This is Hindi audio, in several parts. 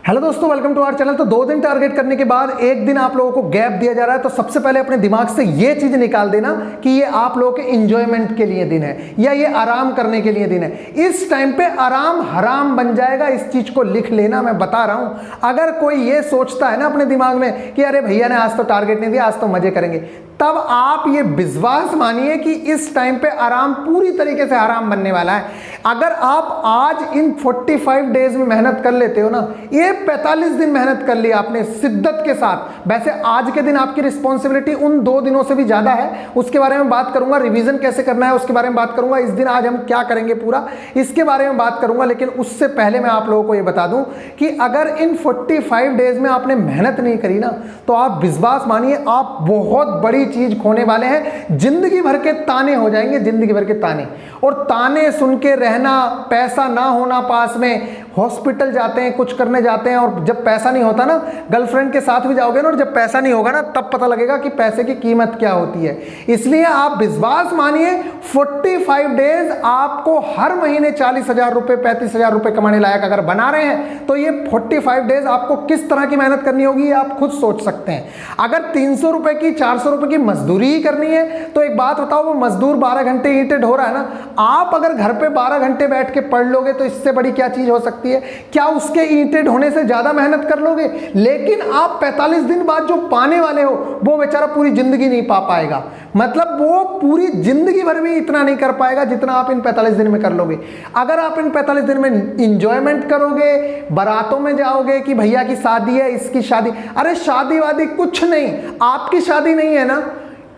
हेलो दोस्तों, वेलकम टू आवर चैनल। तो 2 दिन टारगेट करने के बाद 1 दिन आप लोगों को गैप दिया जा रहा है। तो सबसे पहले अपने दिमाग से ये चीज निकाल देना कि ये आप लोगों के इंजॉयमेंट के लिए दिन है या ये आराम करने के लिए दिन है। इस टाइम पे आराम हराम बन जाएगा, इस चीज को लिख लेना। मैं बता रहा हूं, अगर कोई ये सोचता है ना अपने दिमाग में कि अरे भैया ने आज तो टारगेट नहीं दिया, आज तो मजे करेंगे, तब आप ये विश्वास मानिए कि इस टाइम पे आराम पूरी तरीके से हराम बनने वाला है। अगर आप आज इन 45 डेज में मेहनत कर लेते हो ना, ये 45 दिन मेहनत कर ली आपने शिद्दत के साथ। वैसे आज के दिन आपकी रिस्पॉन्सिबिलिटी उन 2 दिनों से भी ज्यादा है, उसके बारे में बात करूंगा। रिवीजन कैसे करना है उसके बारे में बात करूंगा। इस दिन आज हम क्या करेंगे पूरा इसके बारे में बात करूंगा। लेकिन उससे पहले मैं आप लोगों को ये बता दूं कि अगर इन 45 डेज में आपने मेहनत नहीं करी ना, तो आप विश्वास मानिए आप बहुत बड़ी चीज खोने वाले हैं। जिंदगी भर के ताने हो जाएंगे, जिंदगी भर के ताने। और ताने सुन के रहना, पैसा ना होना पास में, हॉस्पिटल जाते हैं, कुछ करने जाते हैं, और जब पैसा नहीं होता ना, गर्लफ्रेंड के साथ भी जाओगे ना, और जब पैसा नहीं होगा ना, तब पता लगेगा कि पैसे की कीमत क्या होती है। इसलिए आप विश्वास मानिए 45 डेज आपको हर महीने 40,000 रुपए 35,000 रुपए कमाने लायक अगर बना रहे हैं, तो ये 45 डेज आपको किस तरह की मेहनत करनी होगी ये आप खुद सोच सकते हैं। अगर 300 रुपए की 400 रुपए की मजदूरी ही करनी है, तो एक बात बताओ, वो मजदूर 12 घंटे ईंटें ढो रहा है ना, आप अगर घर पे 12 घंटे बैठ के पढ़ लोगे तो इससे बड़ी क्या चीज हो सकती है? क्या उसके ईंटें ढोने से ज्यादा मेहनत कर लोगे? लेकिन आप 45 दिन बाद जो पाने वाले हो, वो बेचारा पूरी जिंदगी नहीं पा पाएगा। मतलब वो पूरी जिंदगी भर भी इतना नहीं कर पाएगा जितना आप इन 45 दिन में कर लोगे। अगर आप इन 45 दिन में इंजॉयमेंट करोगे, बारातों में जाओगे कि भैया की शादी है, इसकी शादी, अरे शादी वादी कुछ नहीं, आपकी शादी नहीं है ना,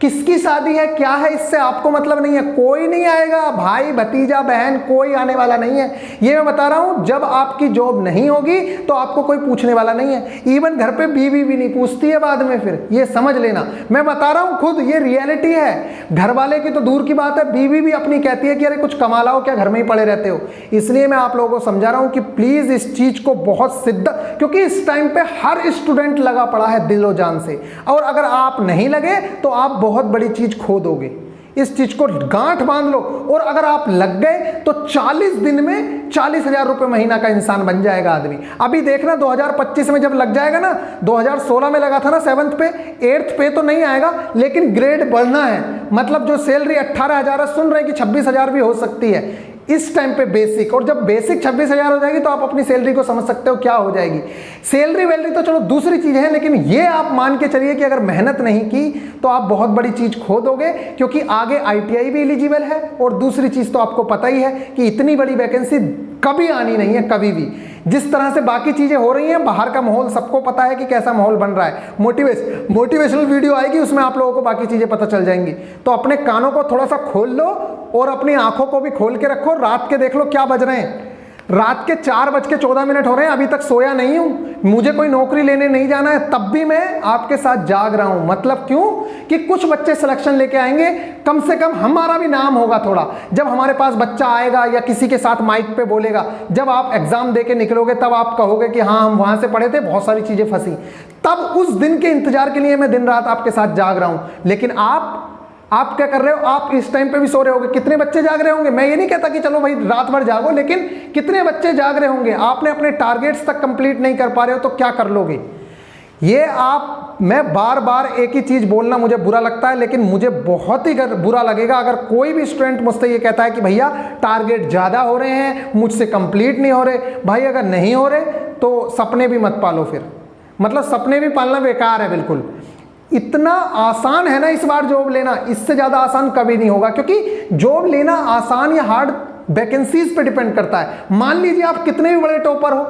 किसकी शादी है क्या है इससे आपको मतलब नहीं है। कोई नहीं आएगा, भाई भतीजा बहन कोई आने वाला नहीं है। ये मैं बता रहा हूं, जब आपकी जॉब नहीं होगी तो आपको कोई पूछने वाला नहीं है। इवन घर पे बीवी भी नहीं पूछती है बाद में, फिर ये समझ लेना। मैं बता रहा हूं खुद, ये रियलिटी है। घर वाले की तो दूर की बात है, बीवी भी अपनी कहती है कि अरे कुछ कमा लाओ, क्या घर में ही पड़े रहते हो। इसलिए मैं आप लोगों को समझा रहा हूं कि प्लीज इस चीज को बहुत शिद्दत, क्योंकि इस टाइम पे हर स्टूडेंट लगा पड़ा है दिलो जान से, और अगर आप नहीं लगे तो आप बहुत बड़ी चीज खो दोगे। इस चीज को गांठ बांध लो। और अगर आप लग गए तो 40 दिन में 40,000 रुपए महीना का इंसान बन जाएगा आदमी। अभी देखना 2025 में जब लग जाएगा ना, 2016 में लगा था ना 7th पे, 8th पे तो नहीं आएगा, लेकिन ग्रेड बढ़ना है। मतलब जो सैलरी 18,000 है, सुन रहे हैं कि 26,000 भी हो सकती है इस टाइम पे बेसिक। और जब बेसिक 26,000 हो जाएगी तो आप अपनी सैलरी को समझ सकते हो क्या हो जाएगी। सैलरी वैलरी तो चलो दूसरी चीज है, लेकिन ये आप मान के चलिए कि अगर मेहनत नहीं की तो आप बहुत बड़ी चीज खो दोगे, क्योंकि आगे ITI भी एलिजिबल है। और दूसरी चीज तो आपको पता ही है कि इतनी बड़ी वैकेंसी कभी आनी नहीं है, कभी भी। जिस तरह से बाकी चीजें हो रही हैं, बाहर का माहौल सबको पता है कि कैसा माहौल बन रहा है। मोटिवेशनल वीडियो आएगी, उसमें आप लोगों को बाकी चीजें पता चल जाएंगी। तो अपने कानों को थोड़ा सा खोल लो और अपनी आंखों को भी खोल के रखो। रात के देख लो क्या बज रहे हैं, रात के 4:14 हो रहे हैं, अभी तक सोया नहीं हूं। मुझे कोई नौकरी लेने नहीं जाना है, तब भी मैं आपके साथ जाग रहा हूं। मतलब क्यों? कि कुछ बच्चे सिलेक्शन लेके आएंगे, कम से कम हमारा भी नाम होगा थोड़ा। जब हमारे पास बच्चा आएगा या किसी के साथ माइक पे बोलेगा, जब आप एग्जाम देके निकलोगे, तब आप कहोगे कि हाँ हम वहां से पढ़े थे, बहुत सारी चीजें फंसी। तब उस दिन के इंतजार के लिए मैं दिन रात आपके साथ जाग रहा हूं। लेकिन आप क्या कर रहे हो? आप इस टाइम पे भी सो रहे होंगे। कितने बच्चे जाग रहे होंगे? मैं ये नहीं कहता कि चलो भाई रात भर जागो, लेकिन कितने बच्चे जाग रहे होंगे? आपने अपने टारगेट्स तक कंप्लीट नहीं कर पा रहे हो तो क्या कर लोगे? ये मैं बार बार एक ही चीज बोलना मुझे बुरा लगता है, लेकिन मुझे बहुत ही बुरा लगेगा अगर कोई भी स्टूडेंट मुझसे ये कहता है कि भैया टारगेट ज्यादा हो रहे हैं, मुझसे कंप्लीट नहीं हो रहे। भाई अगर नहीं हो रहे तो सपने भी मत पालो फिर। मतलब सपने भी पालना बेकार है बिल्कुल। इतना आसान है ना इस बार जॉब लेना, इससे ज्यादा आसान कभी नहीं होगा। क्योंकि जॉब लेना आसान या हार्ड वैकेंसीज पे डिपेंड करता है। मान लीजिए आप कितने भी बड़े टॉपर हो,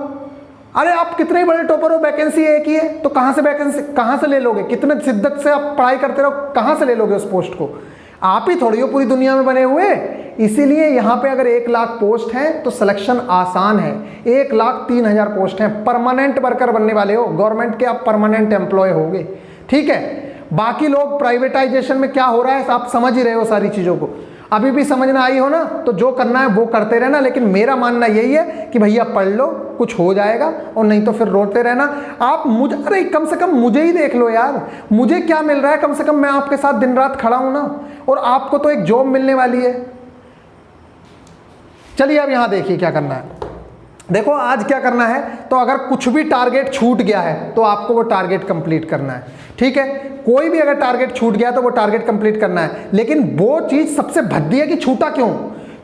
अरे आप कितने ही बड़े टॉपर हो, वैकेंसी एक ही है, तो कहां से वैकेंसी कहां से ले लोगे? कितने शिद्दत से आप पढ़ाई करते रहो, कहां से ले लोगे उस पोस्ट को? आप ही थोड़ी हो पूरी दुनिया में बने हुए। इसीलिए यहां पे अगर 1 लाख पोस्ट हैं तो सिलेक्शन आसान है। 1,03,000 पोस्ट हैं, परमानेंट वर्कर बनने वाले हो, गवर्नमेंट के आप परमानेंट एम्प्लॉय होगे। ठीक है, बाकी लोग प्राइवेटाइजेशन में क्या हो रहा है आप समझ ही रहे हो सारी चीजों को। अभी भी समझना आई हो ना, तो जो करना है वो करते रहना। लेकिन मेरा मानना यही है कि भैया पढ़ लो, कुछ हो जाएगा, और नहीं तो फिर रोते रहना। आप अरे कम से कम मुझे ही देख लो यार, मुझे क्या मिल रहा है? कम से कम मैं आपके साथ दिन रात खड़ा हूं ना, और आपको तो एक जॉब मिलने वाली है। चलिए अब यहां देखिए क्या करना है। देखो आज क्या करना है, तो अगर कुछ भी टारगेट छूट गया है तो आपको वो टारगेट कंप्लीट करना है, ठीक है। कोई भी अगर टारगेट छूट गया तो वो टारगेट कंप्लीट करना है, लेकिन वो चीज सबसे भद्दी है कि छूटा क्यों।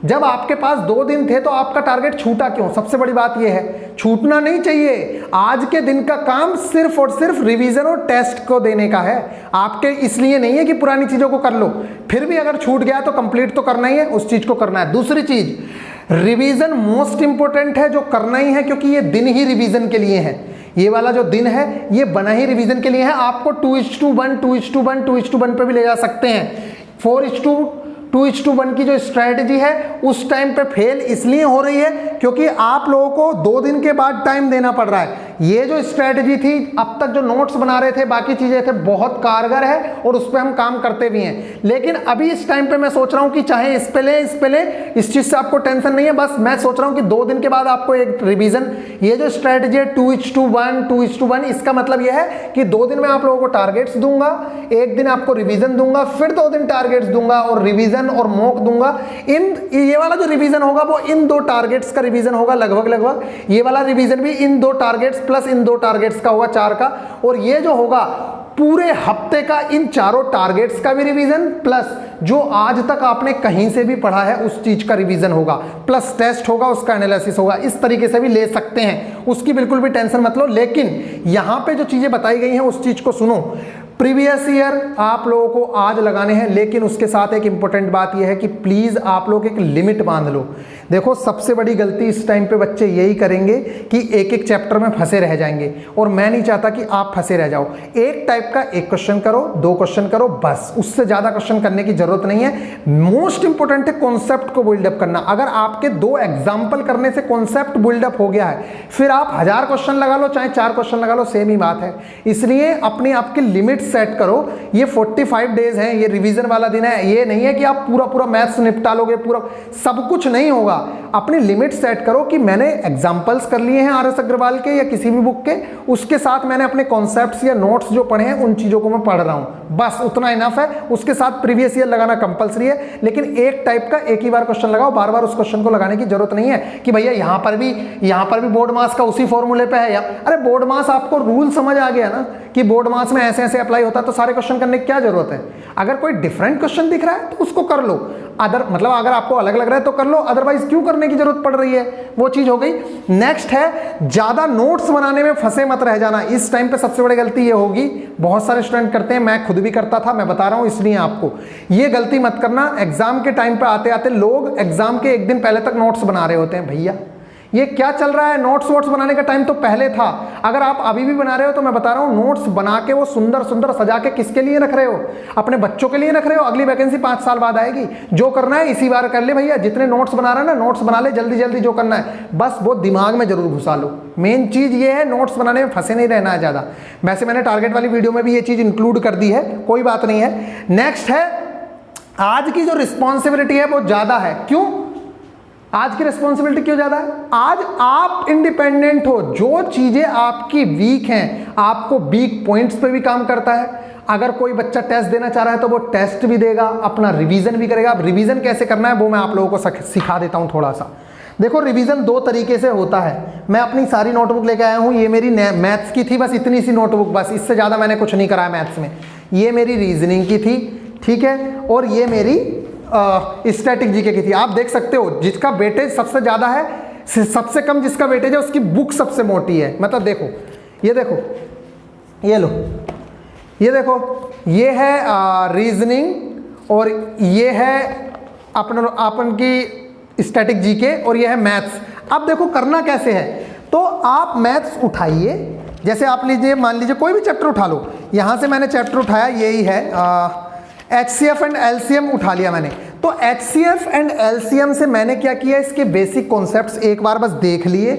जब आपके पास 2 दिन थे तो आपका टारगेट छूटा क्यों, सबसे बड़ी बात यह है। छूटना नहीं चाहिए। आज के दिन का काम सिर्फ और सिर्फ रिवीजन और टेस्ट को देने का है, आपके इसलिए नहीं है कि पुरानी चीजों को कर लो। फिर भी अगर छूट गया तो कंप्लीट तो करना ही है, उस चीज को करना है। दूसरी चीज, रिवीजन मोस्ट इंपोर्टेंट है, जो करना ही है, क्योंकि ये दिन ही रिवीजन के लिए है। ये वाला जो दिन है ये बना ही रिवीजन के लिए है। आपको 2:1 2:1 2:1 पे भी ले जा सकते हैं। 4:2:1 की जो स्ट्रेटजी है उस टाइम पे फेल इसलिए हो रही है क्योंकि आप लोगों को 2 दिन के बाद टाइम देना पड़ रहा है। ये जो स्ट्रेटजी थी, अब तक जो नोट्स बना रहे थे, बाकी चीजें थे, बहुत कारगर है और उस पर हम काम करते भी हैं। लेकिन अभी इस टाइम पे मैं सोच रहा हूं कि चाहे इस पे ले, इस चीज से आपको टेंशन नहीं है। बस मैं सोच रहा हूं कि 2 दिन के बाद आपको एक रिवीजन, ये जो स्ट्रेटजी है 2:1 2:1, इसका मतलब यह है कि 2 दिन में आप लोगों को टारगेट्स दूंगा, 1 दिन आपको रिवीजन दूंगा, फिर 2 दिन टारगेट्स दूंगा और रिवीजन और मॉक दूंगा। ये वाला जो रिवीजन होगा वो इन 2 टारगेट्स का रिवीजन होगा लगभग। ये वाला रिवीजन भी इन 2 टारगेट्स प्लस इन 2 टारगेट्स का होगा, 4 का। और ये जो होगा पूरे हफ्ते का इन चारों टारगेट्स का भी रिवीजन, प्लस जो आज तक आपने कहीं से भी पढ़ा है उस चीज का रिवीजन होगा, प्लस टेस्ट होगा, उसका एनालिसिस होगा। इस तरीके से भी ले सकते हैं, उसकी बिल्कुल भी टेंशन मत लो। लेकिन यहां पे जो चीजें बताई गई हैं उस चीज को सुनो। प्रीवियस ईयर आप लोगों को आज लगाने हैं, लेकिन उसके साथ एक इंपॉर्टेंट बात यह है कि प्लीज आप लोग एक लिमिट बांध लो। देखो सबसे बड़ी गलती इस टाइम पे बच्चे यही करेंगे कि एक चैप्टर में फंसे रह जाएंगे, और मैं नहीं चाहता कि आप फंसे रह जाओ। एक टाइप का 1 क्वेश्चन करो, 2 क्वेश्चन करो, बस, उससे ज्यादा क्वेश्चन करने की जरूरत नहीं है। मोस्ट इंपॉर्टेंट है कॉन्सेप्ट को बिल्डअप करना। अगर आपके 2 एग्जाम्पल करने से कॉन्सेप्ट बिल्डअप हो गया है, फिर आप 1000 क्वेश्चन लगा लो, चाहे 4 क्वेश्चन लगा लो, सेम ही बात है। इसलिए अपनी आपकी लिमिट सेट करो। ये 45 डेज है, ये रिवीजन वाला दिन है। ये नहीं है कि आप पूरा मैथ्स निपटा लोगे, पूरा सब कुछ नहीं होगा। अपनी लिमिट सेट करो कि मैंने एग्जांपल्स कर लिए हैं RS अग्रवाल के या किसी भी बुक के, उसके साथ मैंने अपने कॉन्सेप्ट्स या नोट्स जो पढ़े हैं उन चीजों को मैं पढ़ रहा हूं, बस उतना इनफ है। उसके साथ प्रीवियस ईयर लगाना कंपलसरी है, लेकिन एक टाइप का एक ही बार क्वेश्चन लगाओ, बार बार उस क्वेश्चन को लगाने की जरूरत नहीं है कि भैया यहां पर भी बोर्ड मास का उसी फॉर्मूले पे है। अरे बोर्ड मास आपको रूल समझ आ गया ना कि बोर्ड मास में ऐसे ऐसे अप्लाई होता है, तो सारे क्वेश्चन करने की क्या जरूरत है। अगर कोई डिफरेंट क्वेश्चन दिख रहा है तो उसको कर लो, अगर आपको अलग लग रहा है तो कर लो, अदरवाइज क्यों करने की जरूरत पड़ रही है, वो चीज हो गई। नेक्स्ट है, ज्यादा नोट्स बनाने में फंसे मत रह जाना। इस टाइम पे सबसे बड़ी गलती ये होगी, बहुत सारे स्टूडेंट करते हैं, मैं खुद भी करता था, मैं बता रहा हूं इसलिए आपको, ये गलती मत करना। एग्जाम के टाइम पे आते आते लोग एग्जाम के 1 दिन पहले तक नोट्स बना रहे होते हैं। भैया ये क्या चल रहा है, नोट्स वोट्स बनाने का टाइम तो पहले था। अगर आप अभी भी बना रहे हो तो मैं बता रहा हूं, नोट्स बना के वो सुंदर सुंदर सजा के किसके लिए रख रहे हो, अपने बच्चों के लिए रख रहे हो। अगली वैकेंसी 5 साल बाद आएगी, जो करना है इसी बार कर ले भैया। जितने नोट्स बना रहे हैं ना, नोट्स बना ले जल्दी जल्दी, जो करना है बस वो दिमाग में जरूर घुसा लो। मेन चीज ये है, नोट्स बनाने में फंसे नहीं रहना है ज्यादा। वैसे मैंने टारगेट वाली वीडियो में भी ये चीज इंक्लूड कर दी है, कोई बात नहीं है। नेक्स्ट है, आज की जो रिस्पॉन्सिबिलिटी है वो ज्यादा है। क्यों आज की रिस्पॉन्सिबिलिटी क्यों ज्यादा है? आज आप इंडिपेंडेंट हो, जो चीजें आपकी वीक हैं, आपको वीक पॉइंट्स पे भी काम करता है। अगर कोई बच्चा टेस्ट देना चाह रहा है तो वो टेस्ट भी देगा, अपना रिवीजन भी करेगा। अब रिवीजन कैसे करना है वो मैं आप लोगों को सिखा देता हूं थोड़ा सा। देखो रिवीजन 2 तरीके से होता है। मैं अपनी सारी नोटबुक लेके आया हूं, ये मेरी मैथ्स की थी, बस इतनी सी नोटबुक, बस इससे ज्यादा मैंने कुछ नहीं कराया मैथ्स में। ये मेरी रीजनिंग की थी, ठीक है, और ये मेरी स्टैटिक जीके की थी। आप देख सकते हो जिसका वेटेज सबसे ज्यादा है, सबसे कम जिसका वेटेज है, उसकी बुक सबसे मोटी है। मतलब देखो, ये देखो, ये लो, ये देखो, ये है रीजनिंग और ये है अपन की स्टैटिक जीके और ये है मैथ्स। अब देखो करना कैसे है, तो आप मैथ्स उठाइए, जैसे आप लीजिए, मान लीजिए कोई भी चैप्टर उठा लो। यहां से मैंने चैप्टर उठाया, यही है HCF एंड LCM उठा लिया मैंने। तो HCF एंड LCM से मैंने क्या किया, इसके बेसिक कॉन्सेप्ट्स एक बार बस देख लिए।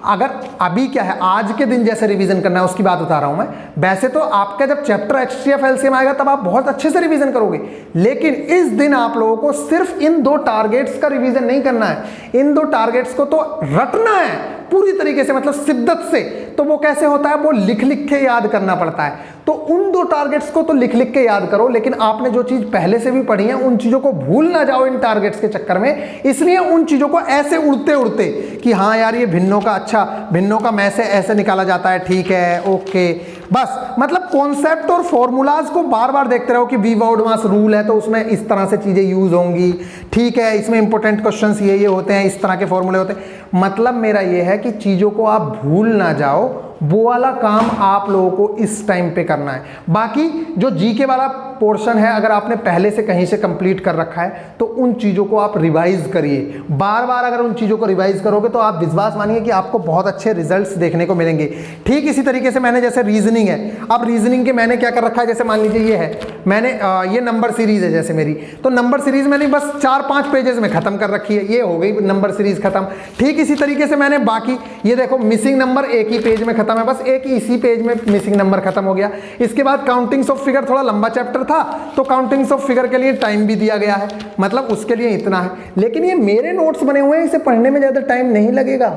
अगर अभी क्या है, आज के दिन जैसे रिवीजन करना है उसकी बात बता रहा हूं मैं। वैसे तो आपका जब चैप्टर HCF LCM आएगा तब आप बहुत अच्छे से रिवीजन करोगे, लेकिन इस दिन आप लोगों को सिर्फ इन 2 टारगेट्स का रिवीजन नहीं करना है। इन 2 टारगेट्स को तो रटना है, पूरी तरीके से, मतलब शिद्दत से, तो वो कैसे होता है, वो लिख लिख के याद करना पड़ता है। तो उन 2 टारगेट्स को तो लिख लिख के याद करो, लेकिन आपने जो चीज पहले से भी पढ़ी है उन चीजों को भूल ना जाओ इन टारगेट्स के चक्कर में। इसलिए उन चीजों को ऐसे उड़ते उड़ते कि हाँ यार ये भिन्नों का, अच्छा भिन्नों का में से ऐसे निकाला जाता है, ठीक है, ओके, बस मतलब कॉन्सेप्ट और फॉर्मूलाज को बार बार देखते रहो कि वी वर्ड मास रूल है तो उसमें इस तरह से चीजें यूज होंगी, ठीक है, इसमें इंपॉर्टेंट क्वेश्चंस ये होते हैं, इस तरह के फॉर्मूले होते हैं। मतलब मेरा ये है कि चीजों को आप भूल ना जाओ, वो वाला काम आप लोगों को इस टाइम पे करना है। बाकी जो जीके वाला पोर्शन है, अगर आपने पहले से कहीं से कंप्लीट कर रखा है तो उन चीज़ों को आप रिवाइज करिए। बार बार अगर उन चीज़ों को रिवाइज करोगे तो आप विश्वास मानिए कि आपको बहुत अच्छे रिजल्ट्स देखने को मिलेंगे। ठीक इसी तरीके से मैंने, जैसे रीजनिंग है, अब रीजनिंग के मैंने क्या कर रखा है, जैसे मान लीजिए ये है, मैंने ये नंबर सीरीज है जैसे मेरी, तो नंबर सीरीज मैंने बस 4-5 पेजेस में खत्म कर रखी है, ये हो गई नंबर सीरीज खत्म। ठीक इसी तरीके से मैंने बाकी ये देखो मिसिंग नंबर एक ही पेज में खत्म है, बस एक ही इसी पेज में मिसिंग नंबर खत्म हो गया। इसके बाद काउंटिंग्स ऑफ फिगर, थोड़ा लंबा चैप्टर था तो काउंटिंग्स ऑफ फिगर के लिए टाइम भी दिया गया है, मतलब उसके लिए इतना है। लेकिन ये मेरे नोट्स बने हुए हैं, इसे पढ़ने में ज्यादा टाइम नहीं लगेगा।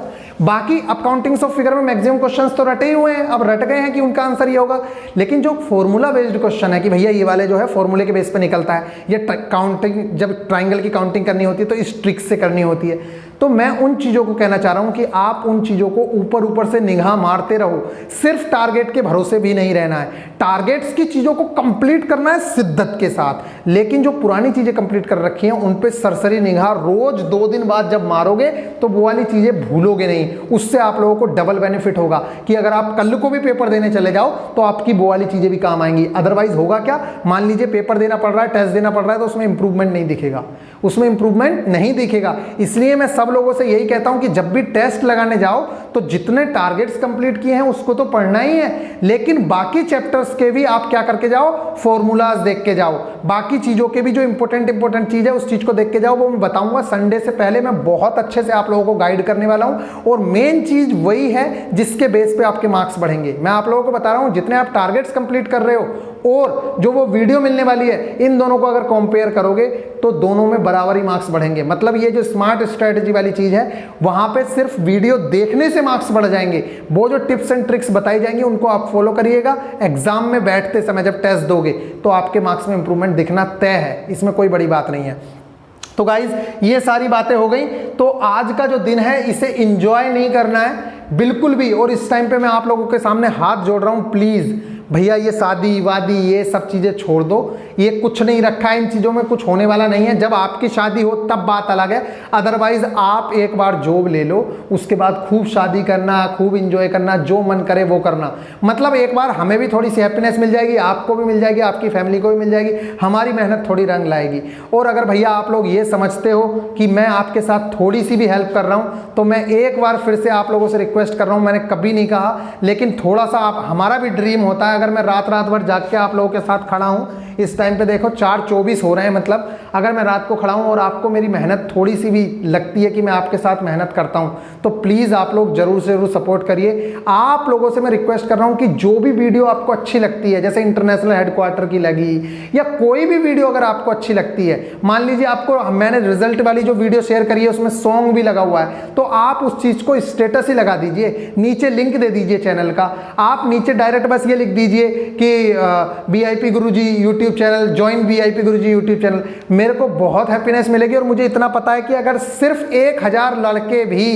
बाकी अब काउंटिंग्स ऑफ फिगर में मैक्सिमम क्वेश्चंस तो रटे हुए हैं, अब रट गए हैं कि उनका आंसर ये होगा। लेकिन जो फॉर्मूला बेस्ड क्वेश्चन है कि भैया ये वाले जो है फॉर्मूले के बेस पे निकलता है, ये काउंटिंग, जब ट्राइंगल की काउंटिंग करनी होती है तो इस ट्रिक से करनी होती है। तो मैं उन चीज़ों को कहना चाह रहा हूं कि आप उन चीज़ों को ऊपर ऊपर से निगाह मारते रहो, सिर्फ टारगेट के भरोसे भी नहीं रहना है। टारगेट्स की चीज़ों को कंप्लीट करना है शिद्दत के साथ, लेकिन जो पुरानी चीज़ें कंप्लीट कर रखी हैं उन पे सरसरी निगाह रोज 2 दिन बाद जब मारोगे तो वो वाली चीज़ें भूलोगे नहीं। उससे आप लोगों को डबल बेनिफिट होगा कि अगर आप कल को भी पेपर देने चले जाओ तो आपकी वो वाली चीज़ें भी काम आएंगी। अदरवाइज होगा क्या, मान लीजिए पेपर देना पड़ रहा है, टेस्ट देना पड़ रहा है, तो उसमें इंप्रूवमेंट नहीं दिखेगा, उसमें इंप्रूवमेंट नहीं दिखेगा। इसलिए मैं सब लोगों से यही कहता हूं कि जब भी टेस्ट लगाने जाओ तो जितने टारगेट्स कंप्लीट किए हैं उसको तो पढ़ना ही है, लेकिन बाकी चैप्टर्स के भी आप क्या करके जाओ, फॉर्मूलाज देख के जाओ, बाकी चीजों के भी जो इंपॉर्टेंट चीज है उस चीज को देख के जाओ। वो मैं बताऊंगा संडे से पहले, मैं बहुत अच्छे से आप लोगों को गाइड करने वाला हूं। और मेन चीज वही है जिसके बेस पे आपके मार्क्स बढ़ेंगे। मैं आप लोगों को बता रहा हूं जितने आप टारगेट्स कंप्लीट कर रहे हो और जो वो वीडियो मिलने वाली है, इन दोनों को अगर कंपेयर करोगे तो दोनों में बराबरी मार्क्स बढ़ेंगे। मतलब ये जो स्मार्ट स्ट्रेटजी वाली चीज है, वहां पे सिर्फ वीडियो देखने से मार्क्स बढ़ जाएंगे। वो जो टिप्स एंड ट्रिक्स बताई जाएंगी उनको आप फॉलो करिएगा, एग्जाम में बैठते समय जब टेस्ट दोगे तो आपके मार्क्स में इंप्रूवमेंट दिखना तय है, इसमें कोई बड़ी बात नहीं है। तो गाइज ये सारी बातें हो गई, तो आज का जो दिन है इसे एंजॉय नहीं करना है बिल्कुल भी। और इस टाइम पे मैं आप लोगों के सामने हाथ जोड़ रहा हूं, प्लीज भैया ये शादी वादी ये सब चीजें छोड़ दो, ये कुछ नहीं रखा है, इन चीजों में कुछ होने वाला नहीं है। जब आपकी शादी हो तब बात अलग है, अदरवाइज आप एक बार जॉब ले लो, उसके बाद खूब शादी करना, खूब इंजॉय करना, जो मन करे वो करना। मतलब एक बार हमें भी थोड़ी सी हैप्पीनेस मिल जाएगी, आपको भी मिल जाएगी, आपकी फैमिली को भी मिल जाएगी, हमारी मेहनत थोड़ी रंग लाएगी। और अगर भैया आप लोग ये समझते हो कि मैं आपके साथ थोड़ी सी भी हेल्प कर रहा हूं तो मैं एक बार फिर से आप लोगों से रिक्वेस्ट कर रहा हूं, मैंने कभी नहीं कहा, लेकिन थोड़ा सा आप, हमारा भी ड्रीम होता है अगर मैं रात भर जाग के आप लोगों के साथ खड़ा हूं। इस टाइम पे देखो 4:24 हो रहे हैं, मतलब अगर मैं रात को खड़ा हूं और आपको मेरी मेहनत थोड़ी सी भी लगती है कि मैं आपके साथ मेहनत करता हूं, तो प्लीज आप लोग जरूर से जरूर सपोर्ट करिए। आप लोगों से मैं रिक्वेस्ट कर रहा हूं कि जो भी वीडियो आपको अच्छी लगती है, जैसे इंटरनेशनल हेडक्वार्टर की लगी या कोई भी वीडियो अगर आपको अच्छी लगती है, मान लीजिए आपको, मैंने रिजल्ट वाली जो वीडियो शेयर करी है उसमें सॉन्ग भी लगा हुआ है, तो आप उस चीज को स्टेटस ही लगा दीजिए, नीचे लिंक दे दीजिए चैनल का, आप नीचे डायरेक्ट बस ये लिख दीजिए कि VIP गुरुजी यूट्यूब चैनल, ज्वाइन VIP गुरुजी यूट्यूब चैनल। मेरे को बहुत हैप्पीनेस मिलेगी। और मुझे इतना पता है कि अगर सिर्फ 1000 लड़के भी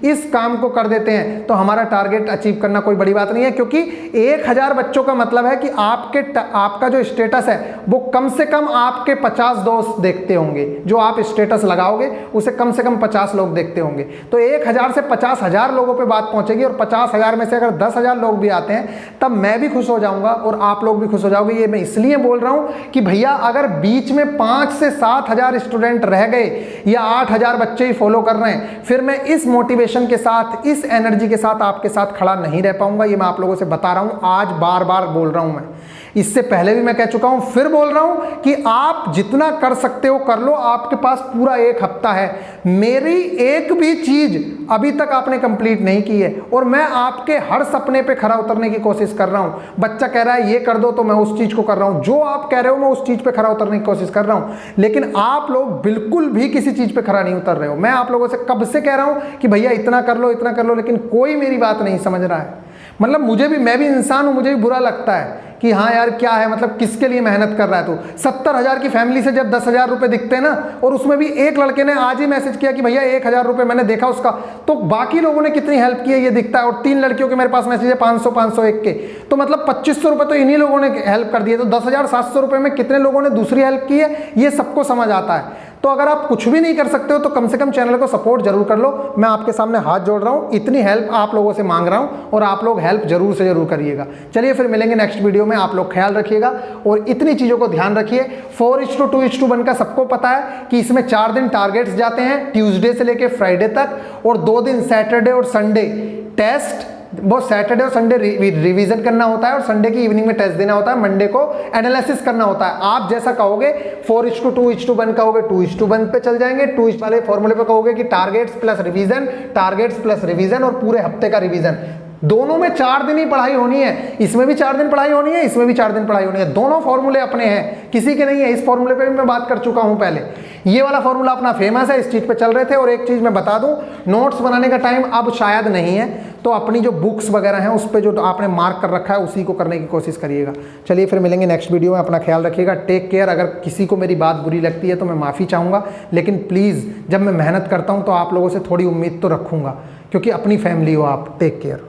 इस काम को कर देते हैं तो हमारा टारगेट अचीव करना कोई बड़ी बात नहीं है, क्योंकि 1000 बच्चों का मतलब है कि आपका जो स्टेटस है वो कम से कम आपके 50 दोस्त देखते होंगे। जो आप स्टेटस लगाओगे उसे कम से कम 50 लोग देखते होंगे, तो 1000 से 50,000 लोगों पे बात पहुंचेगी। और 50,000 में से अगर 10,000 लोग भी आते हैं तब मैं भी खुश हो जाऊंगा और आप लोग भी खुश हो जाओगे। ये मैं इसलिए बोल रहा हूं कि भैया अगर बीच में 5 से 7,000 स्टूडेंट रह गए या 8,000 बच्चे ही फॉलो कर रहे हैं, फिर मैं इस मोटिवेशन के साथ, इस एनर्जी के साथ आपके साथ खड़ा नहीं रह पाऊंगा। ये मैं आप लोगों से बता रहा हूं, आज बार बार बोल रहा हूं मैं, इससे पहले भी मैं कह चुका हूं, फिर बोल रहा हूं कि आप जितना कर सकते हो कर लो। आपके पास पूरा 1 हफ्ता है। मेरी एक भी चीज अभी तक आपने कंप्लीट नहीं की है और मैं आपके हर सपने पे खरा उतरने की कोशिश कर रहा हूं। बच्चा कह रहा है ये कर दो तो मैं उस चीज को कर रहा हूं, जो आप कह रहे हो मैं उस चीज पे खरा उतरने की कोशिश कर रहा हूं। लेकिन आप लोग बिल्कुल भी किसी चीज पे खरा नहीं उतर रहे हो। मैं आप लोगों से कब से कह रहा हूं कि भैया इतना कर लो इतना कर लो, लेकिन कोई मेरी बात नहीं समझ रहा है। मतलब मुझे भी, मैं भी इंसान हूं, मुझे भी बुरा लगता है कि हाँ यार क्या है, मतलब किसके लिए मेहनत कर रहा है तू। 70,000 की फैमिली से जब 10,000 रुपए दिखते हैं ना, और उसमें भी एक लड़के ने आज ही मैसेज किया कि भैया 1,000 रुपए मैंने देखा उसका, तो बाकी लोगों ने कितनी हेल्प की है ये दिखता है। और 3 लड़कियों के मेरे पास मैसेज है 500 501 के, तो मतलब 2500 रुपए तो इन्हीं लोगों ने हेल्प कर दिए। तो 10,700 रुपए में कितने लोगों ने दूसरी हेल्प की है, ये सबको समझ आता है। तो अगर आप कुछ भी नहीं कर सकते हो तो कम से कम चैनल को सपोर्ट जरूर कर लो। मैं आपके सामने हाथ जोड़ रहा हूं, इतनी हेल्प आप लोगों से मांग रहा हूं, और आप लोग हेल्प जरूर से जरूर करिएगा। चलिए फिर मिलेंगे नेक्स्ट वीडियो में। आप लोग ख्याल रखिएगा और इतनी चीजों को ध्यान रखिए। 4:2:1 का सबको पता है कि इसमें 4 दिन टारगेट्स जाते हैं, ट्यूसडे से लेके फ्राइडे तक, और 2 दिन सैटरडे और संडे टेस्ट। वो सैटरडे और संडे रिवीजन करना होता है, और संडे की इवनिंग में टेस्ट देना होता है, मंडे को एनालिसिस करना होता है। आप जैसा कहोगे 4:2:1 कहोगे 2:1 पे चल जाएंगे, 2 वाले फॉर्मूले पे कहोगे कि टारगेट्स प्लस रिवीजन और पूरे हफ्ते का रिवीजन। दोनों में 4 दिन ही पढ़ाई होनी है, इसमें भी 4 दिन पढ़ाई होनी है, इसमें भी 4 दिन पढ़ाई होनी है। दोनों फॉर्मूले अपने हैं, किसी के नहीं है। इस फॉर्मूले पे भी मैं बात कर चुका हूं पहले। ये वाला फॉर्मूला अपना फेमस है, इस चीज पे चल रहे थे। और एक चीज मैं बता दूं, नोट्स बनाने का टाइम अब शायद नहीं है, तो अपनी जो बुक्स वगैरह हैं उस पर जो आपने मार्क कर रखा है उसी को करने की कोशिश करिएगा। चलिए फिर मिलेंगे नेक्स्ट वीडियो में। अपना ख्याल रखिएगा, टेक केयर। अगर किसी को मेरी बात बुरी लगती है तो मैं माफ़ी चाहूँगा, लेकिन प्लीज़ जब मैं मेहनत करता हूँ तो आप लोगों से थोड़ी उम्मीद तो रखूँगा, क्योंकि अपनी फैमिली हो आप। Take care.